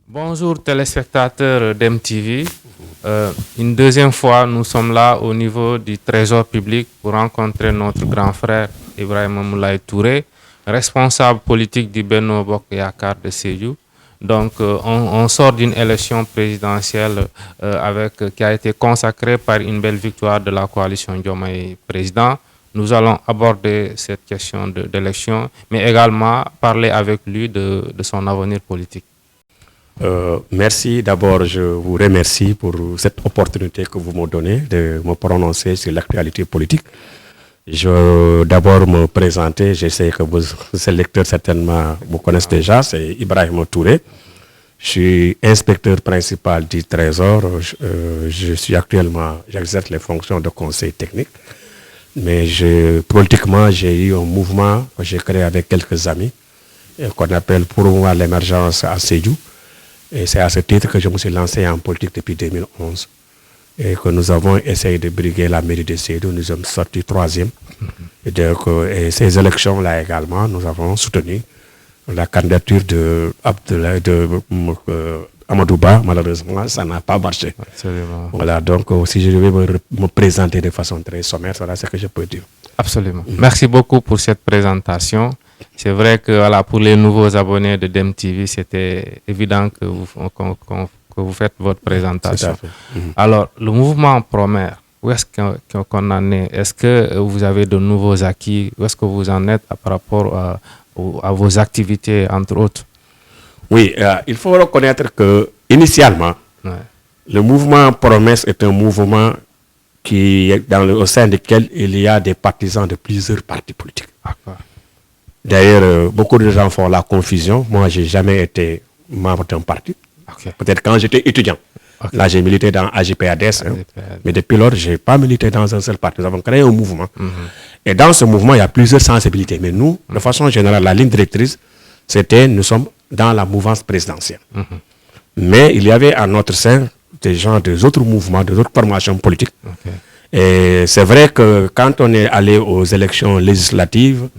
Bonjour téléspectateurs d'MTV. Une deuxième fois, nous sommes là au niveau du Trésor public pour rencontrer notre grand frère Ibrahima Moulay Touré, responsable politique du Benno Bokk Yaakaar de Sédhiou. Donc, on sort d'une élection présidentielle qui a été consacrée par une belle victoire de la coalition Diomaye Président. Nous allons aborder cette question d'élection, mais également parler avec lui de son avenir politique. Merci. D'abord, je vous remercie pour cette opportunité que vous me donnez de me prononcer sur l'actualité politique. Je vais d'abord me présenter. Je sais que vos lecteurs certainement vous connaissent déjà. C'est Ibrahima Touré. Je suis inspecteur principal du Trésor. J'exerce les fonctions de conseil technique. Mais politiquement, j'ai eu un mouvement que j'ai créé avec quelques amis qu'on appelle Promouvoir l'émergence à Sédhiou. Et c'est à ce titre que je me suis lancé en politique depuis 2011 et que nous avons essayé de briguer la mairie de Sédhiou. Nous sommes sortis 3e. Et ces élections-là également, nous avons soutenu la candidature de Amadou Ba. Malheureusement, ça n'a pas marché. Absolument. Voilà, donc si je devais me présenter de façon très sommaire, voilà ce que je peux dire. Absolument. Merci beaucoup pour cette présentation. C'est vrai que voilà, pour les nouveaux abonnés de DEM-TV, c'était évident que vous faites votre présentation. Alors, le mouvement Promer, où est-ce qu'on en est? Est-ce que vous avez de nouveaux acquis? Où est-ce que vous en êtes par rapport à vos activités, entre autres? Oui, il faut reconnaître que initialement, le mouvement Promesse est un mouvement au sein duquel il y a des partisans de plusieurs partis politiques. D'ailleurs, beaucoup de gens font la confusion. Moi, je n'ai jamais été membre d'un parti. Peut-être quand j'étais étudiant. Là, j'ai milité dans AJPADS. Mais depuis lors, je n'ai pas milité dans un seul parti. Nous avons créé un mouvement. Et dans ce mouvement, il y a plusieurs sensibilités. Mais nous, de façon générale, la ligne directrice, c'était nous sommes dans la mouvance présidentielle. Mais il y avait à notre sein des gens des autres mouvements, des autres formations politiques. Et c'est vrai que quand on est allé aux élections législatives,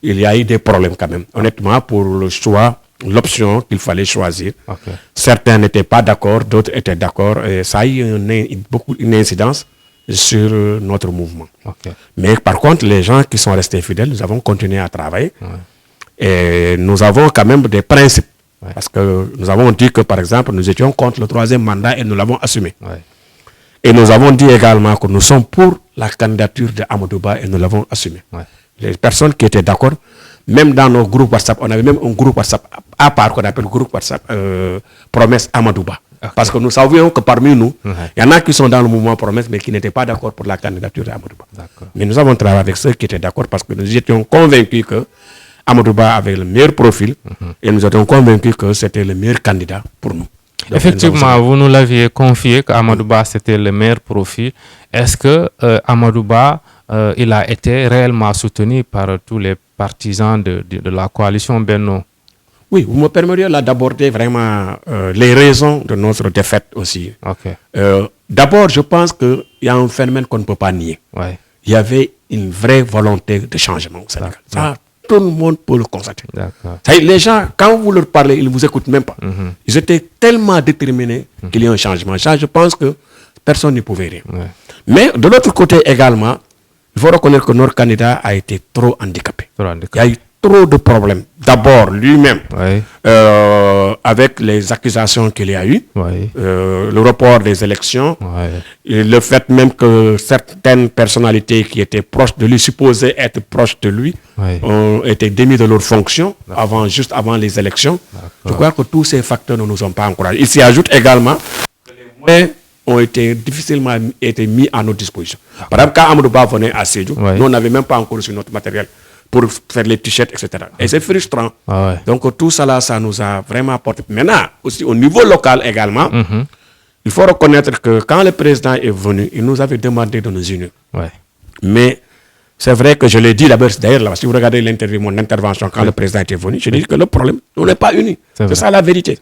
il y a eu des problèmes quand même. Honnêtement, pour le choix, l'option qu'il fallait choisir. Certains n'étaient pas d'accord, d'autres étaient d'accord. Et ça a eu une incidence sur notre mouvement. Mais par contre, les gens qui sont restés fidèles, nous avons continué à travailler. Et nous avons quand même des principes. Parce que nous avons dit que, par exemple, nous étions contre le 3e mandat et nous l'avons assumé. Et nous avons dit également que nous sommes pour la candidature d'Amadou Ba et nous l'avons assumé. Les personnes qui étaient d'accord, même dans nos groupes WhatsApp, on avait même un groupe WhatsApp à part qu'on appelle le groupe WhatsApp Promesse Amadou Ba. Parce que nous savions que parmi nous, il y en a qui sont dans le mouvement Promesse mais qui n'étaient pas d'accord pour la candidature d'Amadou Ba. Mais nous avons travaillé avec ceux qui étaient d'accord parce que nous étions convaincus que Amadou Ba avait le meilleur profil et nous étions convaincus que c'était le meilleur candidat pour nous. Donc, effectivement, vous nous l'aviez confié qu'Amadou Ba c'était le meilleur profil. Est-ce que Amadou Ba il a été réellement soutenu par tous les partisans de la coalition Benno? Oui, vous me permettriez là d'aborder vraiment les raisons de notre défaite aussi. D'abord, je pense qu'il y a un phénomène qu'on ne peut pas nier. Il y avait une vraie volonté de changement au Sénégal. Ça, tout le monde peut le constater. Les gens, quand vous leur parlez, ils ne vous écoutent même pas. Ils étaient tellement déterminés qu'il y ait un changement. Ça, je pense que personne n'y pouvait rien. Mais de l'autre côté également, il faut reconnaître que notre candidat a été trop handicapé. Il y a eu trop de problèmes. D'abord, lui-même, avec les accusations qu'il y a eues, le report des élections, et le fait même que certaines personnalités qui étaient proches de lui, supposées être proches de lui, ont été démis de leurs fonctions juste avant les élections. Je crois que tous ces facteurs ne nous ont pas encouragés. Il s'y ajoute également que les moyens ont été difficilement mis à notre disposition. Par exemple, quand Amadou Ba venait à Sédhiou, nous n'avions même pas encore reçu notre matériel pour faire les t-shirts, etc. Et c'est frustrant. Donc tout ça, ça nous a vraiment apporté. Maintenant, aussi au niveau local également, il faut reconnaître que quand le président est venu, il nous avait demandé de nous unir. Mais c'est vrai que je l'ai dit d'ailleurs, si vous regardez mon intervention quand le président était venu, je dis que le problème, on n'est pas unis. C'est ça la vérité.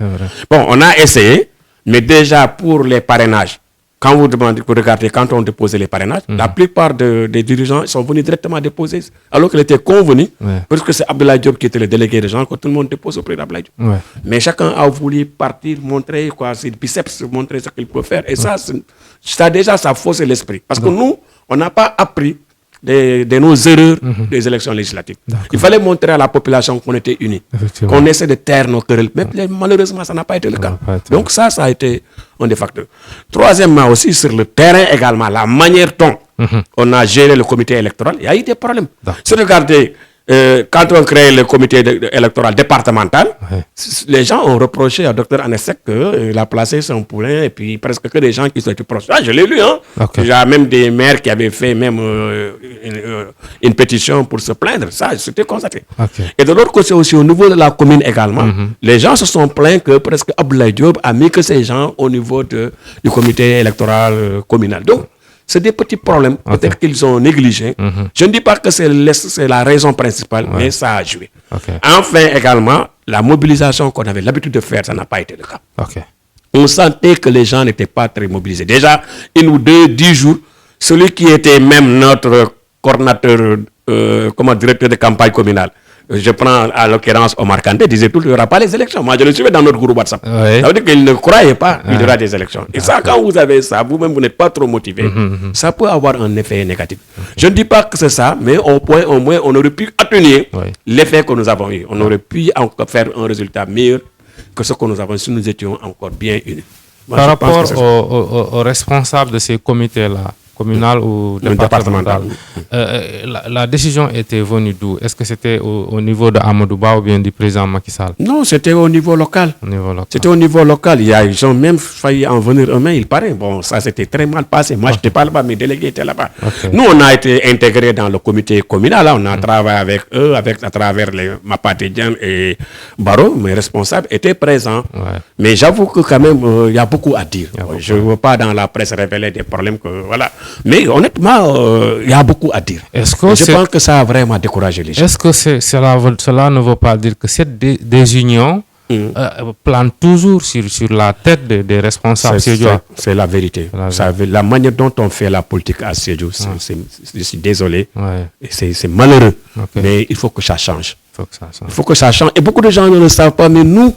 Bon, on a essayé. Mais déjà, pour les parrainages, quand vous regardez, quand on déposait les parrainages, la plupart des dirigeants sont venus directement déposer, alors qu'il était convenu, parce que c'est Abdoulaye Diop qui était le délégué régional, que tout le monde dépose auprès d'Abdoulaye Diop. Mais chacun a voulu partir, montrer ses biceps, montrer ce qu'il peut faire. Et ça déjà, ça fausse l'esprit. Parce que nous, on n'a pas appris de nos erreurs des élections législatives. Il fallait montrer à la population qu'on était unis, qu'on essaie de taire nos querelles. Mais malheureusement, ça n'a pas été le cas. Donc ça a été un des facteurs. Troisièmement aussi, sur le terrain également, la manière dont on a géré le comité électoral, il y a eu des problèmes. Si vous regardez, quand on crée le comité électoral départemental, les gens ont reproché à Dr Anesek qu'il a placé son poulain et puis presque que des gens qui sont proches. Ah, je l'ai lu, hein. Il y a même des maires qui avaient fait même une pétition pour se plaindre. Ça, c'était constaté. Et de l'autre côté aussi, au niveau de la commune également, les gens se sont plaints que presque Abdoulaye Diop a mis que ces gens au niveau du comité électoral communal. Donc, c'est des petits problèmes, peut-être qu'ils ont négligés. Je ne dis pas que c'est la raison principale, mais ça a joué. Enfin, également, la mobilisation qu'on avait l'habitude de faire, ça n'a pas été le cas. On sentait que les gens n'étaient pas très mobilisés. Déjà, 1 ou 2, 10 jours, celui qui était même notre coordinateur, directeur de campagne communale, je prends à l'occurrence Omar Kandé, disait tout, il n'y aura pas les élections. Moi, je le suivais dans notre groupe WhatsApp. Ça veut dire qu'il ne croyait pas qu'il y aura des élections. Et ça, quand vous avez ça, vous-même, vous n'êtes pas trop motivé, ça peut avoir un effet négatif. Je ne dis pas que c'est ça, mais au moins, on aurait pu atténuer l'effet que nous avons eu. On aurait pu encore faire un résultat meilleur que ce que nous avons si nous étions encore bien unis. Par rapport aux responsables de ces comités-là, communal ou départemental. La décision était venue d'où? Est-ce que c'était au niveau de Amadou Ba ou bien du président Macky Sall? Non, c'était au niveau local. C'était au niveau local. Ils ont même failli en venir eux-mêmes, il paraît. Bon, ça s'était très mal passé. Moi, je n'étais pas là-bas, mes délégués étaient là-bas. Nous, on a été intégrés dans le comité communal. Là, on a travaillé avec eux, à travers les Mapatedjan et Baro. Mes responsables étaient présents. Mais j'avoue que quand même, il y a beaucoup à dire. Je ne veux pas dans la presse révéler des problèmes que... Voilà. Mais honnêtement, il y a beaucoup à dire. Je pense que ça a vraiment découragé les gens. Est-ce que cela ne veut pas dire que cette désunion plane toujours sur la tête des responsables sédiois? C'est la vérité. La manière dont on fait la politique à Sédhiou, je suis désolé. C'est malheureux. Mais il faut que ça change. Il faut que ça change. Et beaucoup de gens ne le savent pas, mais nous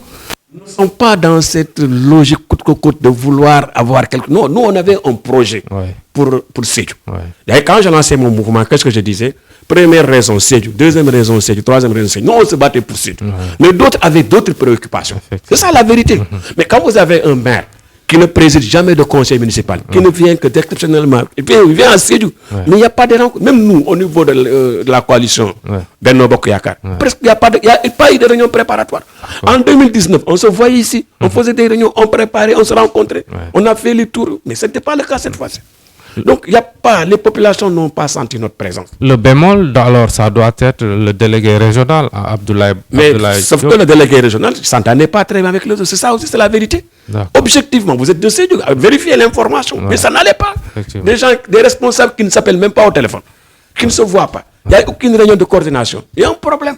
ne sommes pas dans cette logique coûte de vouloir avoir quelque chose. Non, nous, on avait un projet pour Sédhiou. Et quand j'ai lancé mon mouvement, qu'est-ce que je disais? Première raison, Sédhiou. Deuxième raison, Sédhiou. Troisième raison, Sédhiou. Nous, on se battait pour Sédhiou. Mais d'autres avaient d'autres préoccupations. C'est ça la vérité. Mais quand vous avez un maire qui ne préside jamais de conseil municipal, qui ne vient que d'exceptionnellement, il vient à Sédhiou, mais il n'y a pas de rencontre. Même nous, au niveau de la coalition Benno Bokk Yakaar, presque il n'y a pas eu de réunion préparatoire. En 2019, on se voyait ici, on faisait des réunions, on préparait, on se rencontrait, on a fait les tours, mais ce n'était pas le cas cette fois-ci. Donc, les populations n'ont pas senti notre présence. Le bémol, alors, ça doit être le délégué régional, Abdoulaye. Sauf que le délégué régional ne s'entendait pas très bien avec les autres. C'est ça aussi, c'est la vérité. Objectivement, vous êtes de Sédhiou, vérifiez l'information. Mais ça n'allait pas. Des responsables qui ne s'appellent même pas au téléphone, qui ne se voient pas. Il n'y a aucune réunion de coordination. Il y a un problème.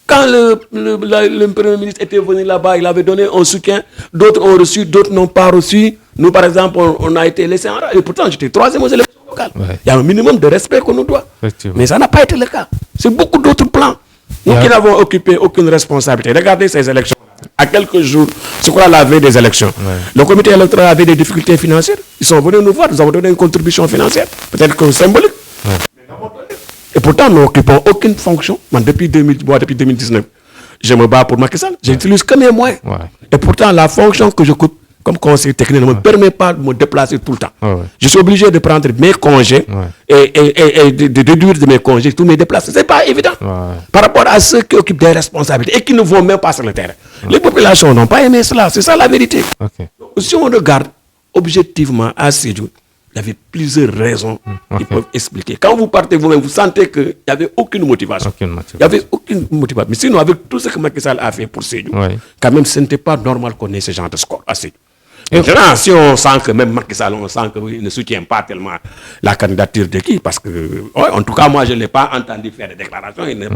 Quand le Premier ministre était venu là-bas, il avait donné un soutien. D'autres ont reçu, d'autres n'ont pas reçu. Nous, par exemple, on a été laissés en rade. Et pourtant, j'étais 3e aux élections locales. Il y a un minimum de respect qu'on nous doit. Mais ça n'a pas été le cas. C'est beaucoup d'autres plans. Nous qui n'avons occupé aucune responsabilité. Regardez ces élections. À quelques jours, je crois la veille des élections, le comité électoral avait des difficultés financières. Ils sont venus nous voir. Nous avons donné une contribution financière. Peut-être que symbolique. Et pourtant, nous n'occupons aucune fonction. Depuis 2019, je me bats pour Macky Sall. Je n'utilise que mes moyens. Et pourtant, la fonction que je coupe comme conseiller technique ne me permet pas de me déplacer tout le temps. Je suis obligé de prendre mes congés et de déduire de mes congés tous mes déplacements. Ce n'est pas évident par rapport à ceux qui occupent des responsabilités et qui ne vont même pas sur le terrain. Les populations n'ont pas aimé cela. C'est ça la vérité. Si on regarde objectivement à Sédhiou, il y avait plusieurs raisons qui peuvent expliquer. Quand vous partez vous-même, vous sentez qu'il n'y avait aucune motivation. Il n'y avait aucune motivation. Mais sinon, avec tout ce que Macky Sall a fait pour Sédhiou, quand même, ce n'était pas normal qu'on ait ce genre de score à Sédhiou. Maintenant, si on sent que même Macky Sall, on sent qu'il ne soutient pas tellement la candidature de qui, parce que, en tout cas, moi, je ne l'ai pas entendu faire des déclarations, il n'est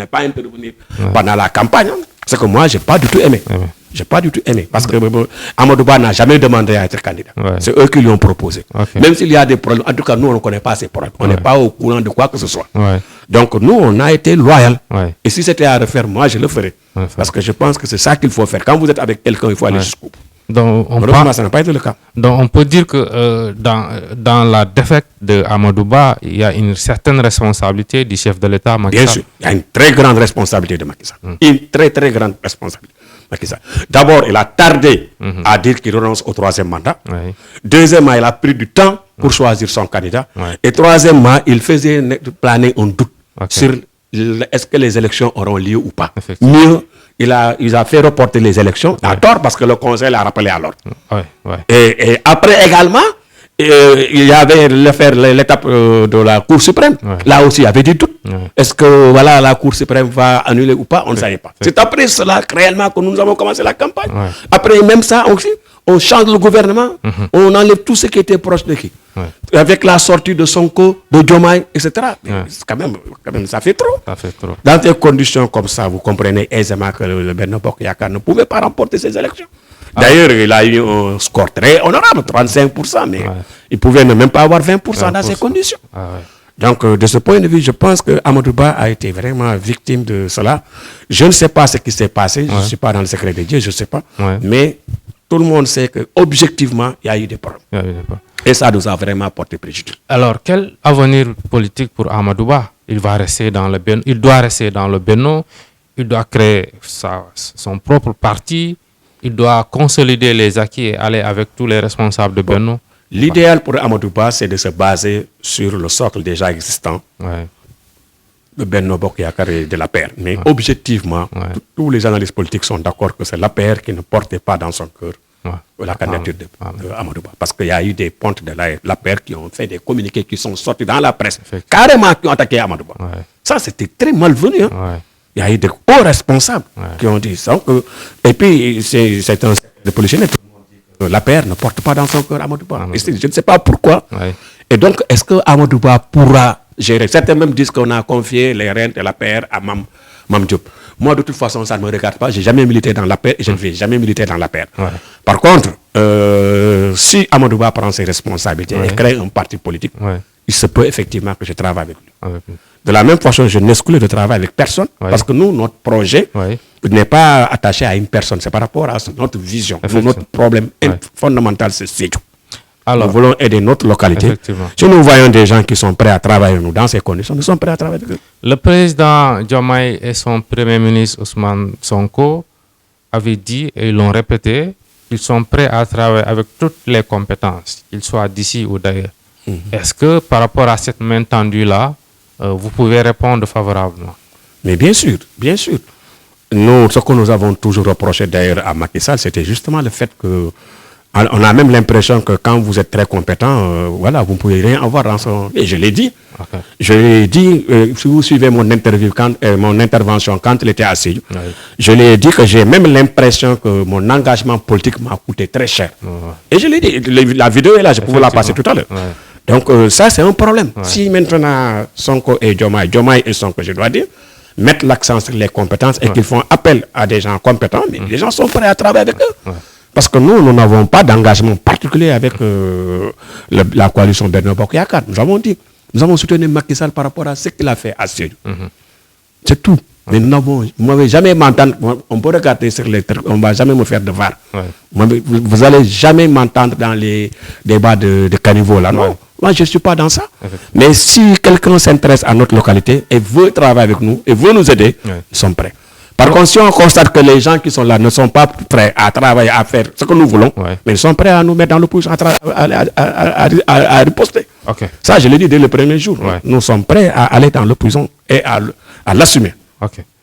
pas intervenu pendant la campagne. Ce que moi, je n'ai pas du tout aimé. J'ai pas du tout aimé. Parce que Amadou Ba n'a jamais demandé à être candidat. C'est eux qui lui ont proposé. Même s'il y a des problèmes, en tout cas, nous, on ne connaît pas ces problèmes. On n'est pas au courant de quoi que ce soit. Donc, nous, on a été loyal. Et si c'était à refaire, moi, je le ferais. Parce que je pense que c'est ça qu'il faut faire. Quand vous êtes avec quelqu'un, il faut aller jusqu'au bout. Donc, ça n'a pas été le cas. Donc, on peut dire que dans la défaite de Amadou Ba, il y a une certaine responsabilité du chef de l'État, Macky Sall. Bien sûr, il y a une très grande responsabilité de Macky Sall. Une très, très grande responsabilité. D'abord, il a tardé à dire qu'il renonce au 3e mandat. Deuxièmement, il a pris du temps pour choisir son candidat. Et troisièmement, il faisait planer un doute sur est-ce que les élections auront lieu ou pas. Mieux, il a fait reporter les élections à tort parce que le Conseil l'a rappelé à l'ordre. Et après également, il y avait l'étape de la Cour suprême. Là aussi, il y avait du doute. Est-ce que la Cour suprême va annuler ou pas? On ne savait pas. C'est après cela réellement que nous avons commencé la campagne. Après même ça aussi, on change le gouvernement, on enlève tout ce qui était proche de qui. Avec la sortie de Sonko, de Diomaye, etc. Quand même, ça fait trop. Dans des conditions comme ça, vous comprenez aisément que le Benno Bokk Yakaar ne pouvait pas remporter ces élections. D'ailleurs, il a eu un score très honorable, 35%, mais il pouvait ne même pas avoir 20% dans ces conditions. Donc, de ce point de vue, je pense que Amadou Ba a été vraiment victime de cela. Je ne sais pas ce qui s'est passé, je ne suis pas dans le secret de Dieu, je ne sais pas. Mais tout le monde sait qu'objectivement, il y a eu des problèmes. Et ça nous a vraiment porté préjudice. Alors, quel avenir politique pour Amadou Ba? Il doit rester dans le Benno, il doit créer son propre parti, il doit consolider les acquis et aller avec tous les responsables de Benno. L'idéal pour Amadou Ba, c'est de se baser sur le socle déjà existant de Benno Bokk Yakaar et de l'APR. Mais objectivement, tous les analystes politiques sont d'accord que c'est l'APR qui ne portait pas dans son cœur la candidature de Amadou Ba. Parce qu'il y a eu des pontes de l'APR qui ont fait des communiqués qui sont sortis dans la presse, carrément qui ont attaqué Amadou Ba. Ça, c'était très malvenu. Il y a eu des hauts responsables qui ont dit ça. Et puis, c'est un de policier. L'APR ne porte pas dans son cœur Amadou Ba. Je ne sais pas pourquoi. Et donc, est-ce que Amadou Ba pourra gérer? Certains même disent qu'on a confié les rênes de l'APR à Mame Diop. Moi, de toute façon, ça ne me regarde pas. Je n'ai jamais milité dans l'APR et je ne vais jamais militer dans l'APR. Par contre, si Amadou Ba prend ses responsabilités et crée un parti politique, il se peut effectivement que je travaille avec lui. De la même façon, je n'exclus de travailler avec personne parce que nous, notre projet n'est pas attaché à une personne. C'est par rapport à notre vision. Notre problème fondamental, c'est Sédhiou. Nous voulons aider notre localité. Si nous voyons des gens qui sont prêts à travailler avec nous dans ces conditions, nous sommes prêts à travailler avec eux. Le président Diomaye et son premier ministre Ousmane Sonko avaient dit, et ils l'ont répété, qu'ils sont prêts à travailler avec toutes les compétences, qu'ils soient d'ici ou d'ailleurs. Est-ce que par rapport à cette main tendue-là, vous pouvez répondre favorablement? Mais bien sûr, bien sûr. Nous, ce que nous avons toujours reproché d'ailleurs à Macky Sall, c'était justement le fait que on a même l'impression que quand vous êtes très compétent, vous ne pouvez rien avoir dans son... Et je l'ai dit. Je l'ai dit, si vous suivez mon intervention quand il était assis, je l'ai dit que j'ai même l'impression que mon engagement politique m'a coûté très cher. Et je l'ai dit, la vidéo est là, je pouvais la passer tout à l'heure. Donc ça, c'est un problème. Si maintenant Sonko et Diomaye et Sonko, je dois dire, mettent l'accent sur les compétences et qu'ils font appel à des gens compétents, mais les gens sont prêts à travailler avec eux. Parce que nous n'avons pas d'engagement particulier avec la coalition Benno Bokk Yakaar. Nous avons dit, nous avons soutenu Macky Sall par rapport à ce qu'il a fait à Sédhiou. C'est tout. Mais vous n'avez jamais m'entendre, on peut regarder sur les trucs, on ne va jamais me faire de var. Vous n'allez jamais m'entendre dans les débats de caniveau là, non. Moi, je ne suis pas dans ça. Mais si quelqu'un s'intéresse à notre localité et veut travailler avec nous et veut nous aider, nous sommes prêts. Par contre, si on constate que les gens qui sont là ne sont pas prêts à travailler, à faire ce que nous voulons, mais ils sont prêts à nous mettre dans l'opposition, à riposter. Ça, je l'ai dit dès le premier jour. Nous sommes prêts à aller dans l'opposition et à l'assumer.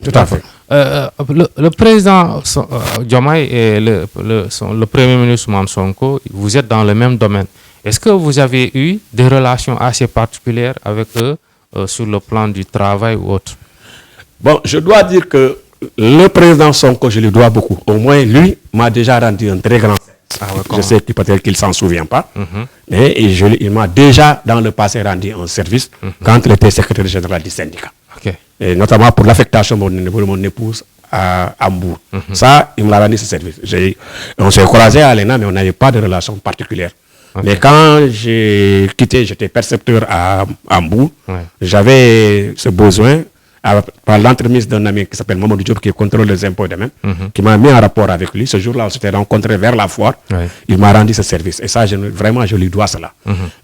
Tout à fait. Le président Diomaye et le premier ministre Ousmane Sonko, vous êtes dans le même domaine. Est-ce que vous avez eu des relations assez particulières avec eux sur le plan du travail ou autre? Bon, je dois dire que le président Sonko, je lui dois beaucoup. Au moins, lui m'a déjà rendu un très grand service. Je sais peut-être qu'il ne s'en souvient pas, mais il m'a déjà, dans le passé, rendu un service quand il était secrétaire général du syndicat. Et notamment pour l'affectation de mon épouse à Hambourg. Ça, il me l'a rendu ce service. On s'est croisés à l'ENA, mais on n'avait pas de relation particulière. Mais quand j'ai quitté, j'étais percepteur à Hambourg, j'avais ce besoin, par l'entremise d'un ami qui s'appelle Mamadou Diop, qui contrôle les impôts et domaines, qui m'a mis en rapport avec lui. Ce jour-là, on s'était rencontrés vers la foire. Il m'a rendu ce service. Et ça, vraiment, je lui dois cela.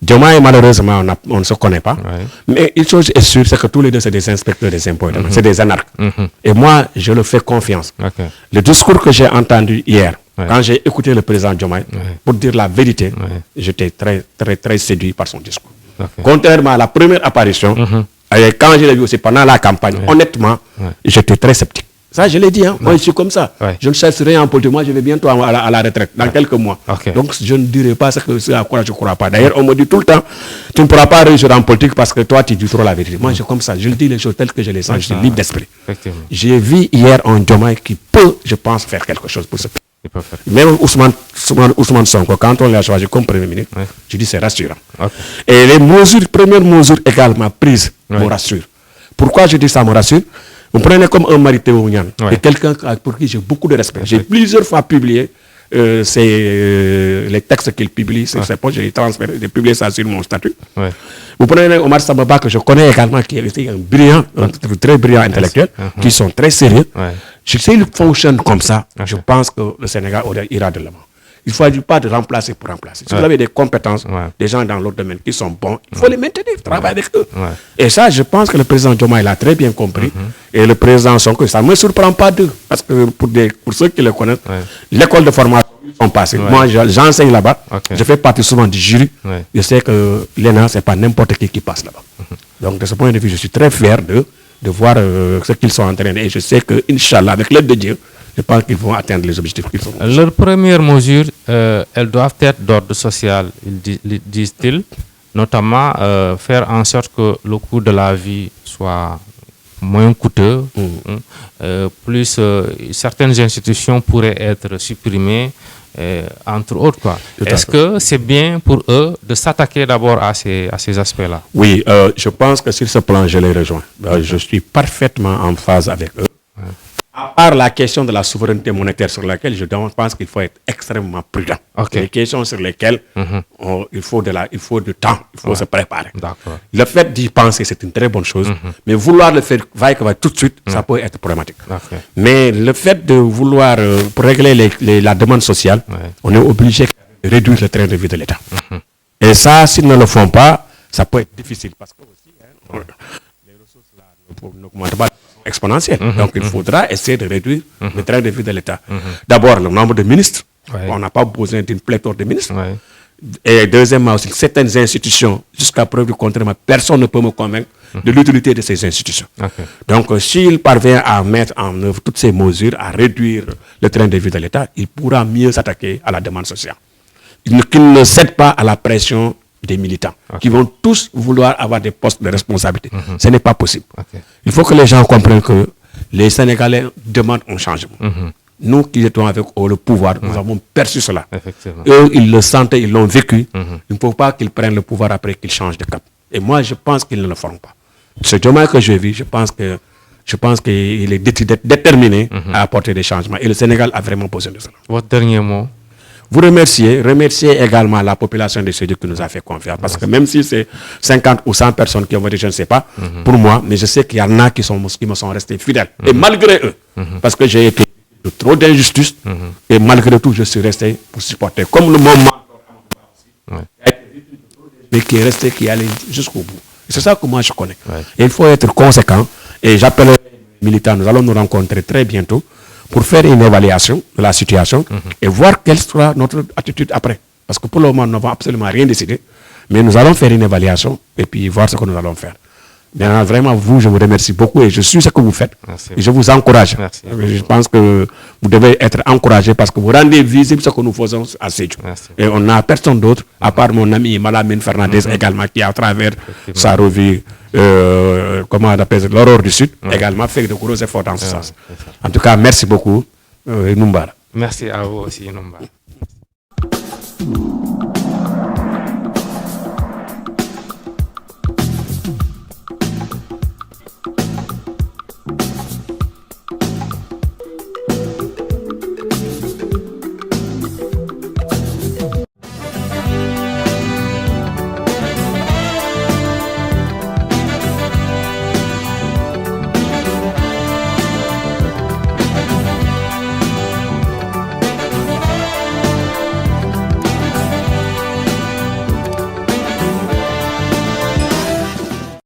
Demain, malheureusement, on ne se connaît pas. Mais une chose est sûre, c'est que tous les deux, c'est des inspecteurs des impôts et domaines. C'est des anarches. Et moi, je leur fais confiance. Le discours que j'ai entendu hier, quand j'ai écouté le président Diomaye, pour dire la vérité, j'étais très, très, très séduit par son discours. Contrairement à la première apparition, quand je l'ai vu aussi pendant la campagne, honnêtement, j'étais très sceptique. Ça, je l'ai dit, moi je suis comme ça. Je ne cherche rien en politique. Moi, je vais bientôt à la retraite, dans quelques mois. Donc, je ne dirai pas ce à quoi je ne crois pas. D'ailleurs, on me dit tout le temps, tu ne pourras pas réussir en politique parce que toi, tu dis trop la vérité. Moi, je suis comme ça. Je le dis les choses telles que je les sens. Je suis libre d'esprit. J'ai vu hier un Diomaye qui peut, je pense, faire quelque chose pour ce pays. Même Ousmane Sonko, quand on l'a choisi comme Premier ministre, je dis c'est rassurant. Et les premières mesures également prises me rassurent. Pourquoi je dis ça me rassure? Vous prenez comme un mari théoïen, et quelqu'un pour qui j'ai beaucoup de respect. J'ai plusieurs fois publié les textes qu'il publie, j'ai transféré, j'ai publié ça sur mon statut. Vous prenez Omar Sababa, que je connais également, qui est un très brillant intellectuel, qui sont très sérieux. Si il fonctionne comme ça, je pense que le Sénégal ira de l'avant. Il ne faut pas de remplacer pour remplacer. Si vous avez des compétences, des gens dans l'autre domaine qui sont bons, il faut les maintenir, travailler avec eux. Et ça, je pense que le président Diomaye l'a très bien compris. Et le président Sonko, ça ne me surprend pas d'eux. Parce que pour ceux qui le connaissent, l'école de formation sont passés. Moi, j'enseigne là-bas. Je fais partie souvent du jury. Je sais que l'ENA, ce n'est pas n'importe qui passe là-bas. Donc, de ce point de vue, je suis très fier de voir ce qu'ils sont en train de. Et je sais que, Inch'Allah, avec l'aide de Dieu, je pense qu'ils vont atteindre les objectifs qu'ils sont. Leurs premières mesures, elles doivent être d'ordre social, disent-ils, notamment faire en sorte que le coût de la vie soit moins coûteux, plus certaines institutions pourraient être supprimées, entre autres. Est-ce que c'est bien pour eux de s'attaquer d'abord à ces aspects-là? Oui, je pense que sur ce plan, je les rejoins. Je suis parfaitement en phase avec eux. À part la question de la souveraineté monétaire sur laquelle je pense qu'il faut être extrêmement prudent. Les questions sur lesquelles il faut du temps, il faut se préparer. Le fait d'y penser, c'est une très bonne chose. Mais vouloir le faire tout de suite, ça peut être problématique. Mais le fait de vouloir, pour régler la demande sociale, on est obligé de réduire le train de vie de l'État. Et ça, s'ils ne le font pas, ça peut être difficile. Parce que aussi, les ressources là n'augmentent pas exponentielle. Donc, il faudra essayer de réduire le train de vie de l'État. D'abord, le nombre de ministres. On n'a pas besoin d'une pléthore de ministres. Et deuxièmement aussi, certaines institutions, jusqu'à preuve du contraire, personne ne peut me convaincre de l'utilité de ces institutions. Donc, s'il parvient à mettre en œuvre toutes ces mesures, à réduire le train de vie de l'État, il pourra mieux s'attaquer à la demande sociale. Qu'il ne cède pas à la pression des militants qui vont tous vouloir avoir des postes de responsabilité. Ce n'est pas possible. Il faut que les gens comprennent que les Sénégalais demandent un changement. Nous qui étions avec le pouvoir, nous avons perçu cela. Eux, ils le sentaient, ils l'ont vécu. Il ne faut pas qu'ils prennent le pouvoir après qu'ils changent de cap. Et moi, je pense qu'ils ne le feront pas. Ce Diomaye que j'ai vu, je pense qu'il est déterminé à apporter des changements. Et le Sénégal a vraiment besoin de cela. Votre dernier mot? Vous remercier également la population de Sédhiou qui nous a fait confiance. Parce que même si c'est 50 ou 100 personnes qui ont voté, je ne sais pas, pour moi, mais je sais qu'il y en a qui me sont restés fidèles. Et malgré eux, parce que j'ai été de trop d'injustice, et malgré tout, je suis resté pour supporter. Comme le moment mais qui est resté, qui est allé jusqu'au bout. C'est ça que moi je connais. Et il faut être conséquent. Et j'appelle les militants, nous allons nous rencontrer très bientôt pour faire une évaluation de la situation et voir quelle sera notre attitude après. Parce que pour le moment, nous n'avons absolument rien décidé. Mais nous allons faire une évaluation et puis voir ce que nous allons faire. Bien, vraiment, vous, je vous remercie beaucoup et je suis ce que vous faites. Et je vous encourage. Je pense que vous devez être encouragé parce que vous rendez visible ce que nous faisons à Sédhiou. Et on n'a personne d'autre, à part mon ami Malamine Fernandez également, qui à travers sa revue, comment on appelle l'Aurore du Sud, également fait de gros efforts dans ce sens. En tout cas, merci beaucoup, Numbara. Merci à vous aussi, Numbara.